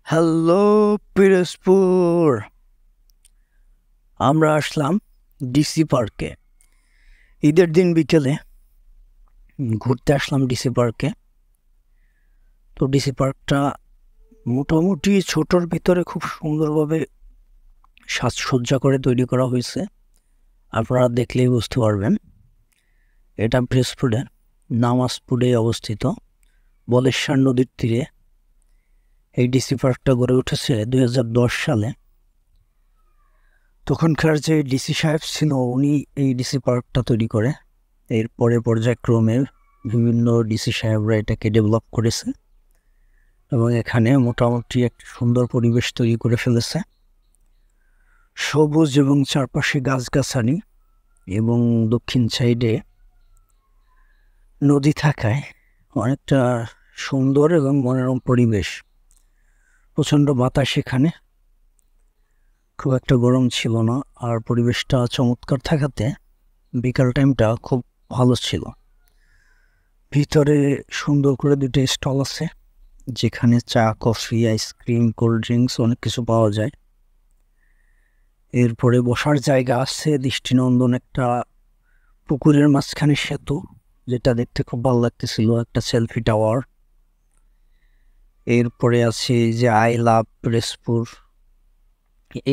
Hello Pirojpur, আমরা আসলাম DC পার্কে। ঈদের দিন বিকেলে ঘুরতে আসলাম ডিসি পার্কে। তো ডিসি পার্কটা মোটামুটি ছোটোর ভিতরে খুব সুন্দরভাবে সাজসজ্জা করে তৈরি করা হয়েছে। আপনারা দেখলেই বুঝতে পারবেন। এটা পিরোজপুরে নামাজপুরে অবস্থিত, বলেশ্বর নদীর তীরে। এই ডিসি পার্কটা গড়ে উঠেছে 2010 সালে। তখনকার যে ডিসি সাহেব ছিল উনি এই ডিসি পার্কটা তৈরি করে। এরপরে পর্যায়ক্রমে বিভিন্ন ডিসি সাহেবরা এটাকে ডেভেলপ করেছে এবং এখানে মোটামুটি একটা সুন্দর পরিবেশ তৈরি করে ফেলেছে। সবুজ এবং চারপাশে গাছগাছালি এবং দক্ষিণ সাইডে নদী থাকায় অনেকটা সুন্দর এবং মনোরম পরিবেশ। প্রচণ্ড বাতাস, এখানে খুব একটা গরম ছিল না, আর পরিবেশটা চমৎকার থাকাতে বিকাল টাইমটা খুব ভালো ছিল। ভিতরে সুন্দর করে দুটো স্টল আছে যেখানে চা, কফি, আইসক্রিম, কোল্ড ড্রিঙ্কস অনেক কিছু পাওয়া যায়। এরপরে বসার জায়গা আছে, দৃষ্টিনন্দন একটা পুকুরের মাঝখানে সেতু, যেটা দেখতে খুব ভালো লাগতেছিল, একটা সেলফি টাওয়ার। এরপরে আছে যে আই লাভ পিরোজপুর,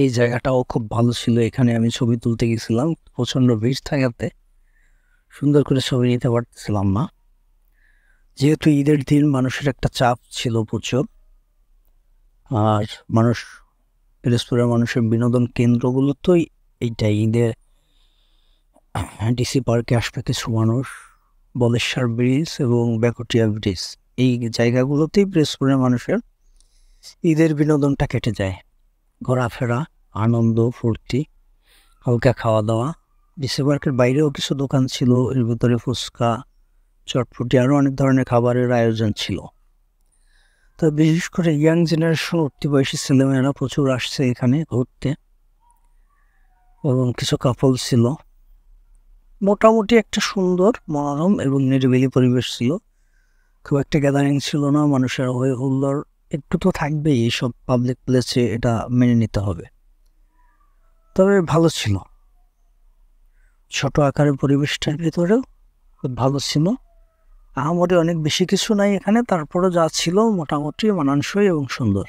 এই জায়গাটাও খুব ভালো ছিল। এখানে আমি ছবি তুলতে গেছিলাম, প্রচণ্ড ভিড় থাকাতে সুন্দর করে ছবি নিতে পারতেছিলাম না। যেহেতু ঈদের দিন মানুষের একটা চাপ ছিল প্রচুর, আর মানুষ পিরোজপুরের মানুষের বিনোদন কেন্দ্রগুলো তো এইটাই। ঈদের ডিসি পার্কে আসবে কিছু মানুষ, বলেশ্বর ব্রিজ এবং বেকুটিয়া ব্রিজ, এই জায়গাগুলোতেই পিরোজপুরের মানুষের ঈদের বিনোদনটা কেটে যায়। ঘোরাফেরা, আনন্দ, ফুর্তি, হালকা খাওয়া দাওয়া। ডিসি পার্কের বাইরেও কিছু দোকান ছিল, এর ভিতরে ফুচকা, চটপটি, আরও অনেক ধরনের খাবারের আয়োজন ছিল। তো বিশেষ করে ইয়াং জেনারেশন, উঠতি বয়সী ছেলেমেয়েরা প্রচুর আসছে এখানে ঘুরতে, এবং কিছু কাপল ছিল। মোটামুটি একটা সুন্দর, মনোরম এবং নিরিবিলি পরিবেশ ছিল। খুব একটা গ্যাদারিং ছিল না, মানুষের হয়ে হুল্লোড় একটু তো থাকবেই, এইসব পাবলিক প্লেসে, এটা মেনে নিতে হবে। তবে ভালো ছিল, ছোট আকারের পরিবেশটার ভিতরেও খুব ভালো ছিল। আহামরি অনেক বেশি কিছু নাই এখানে, তারপরে যা ছিল মোটামুটি মানানসই এবং সুন্দর।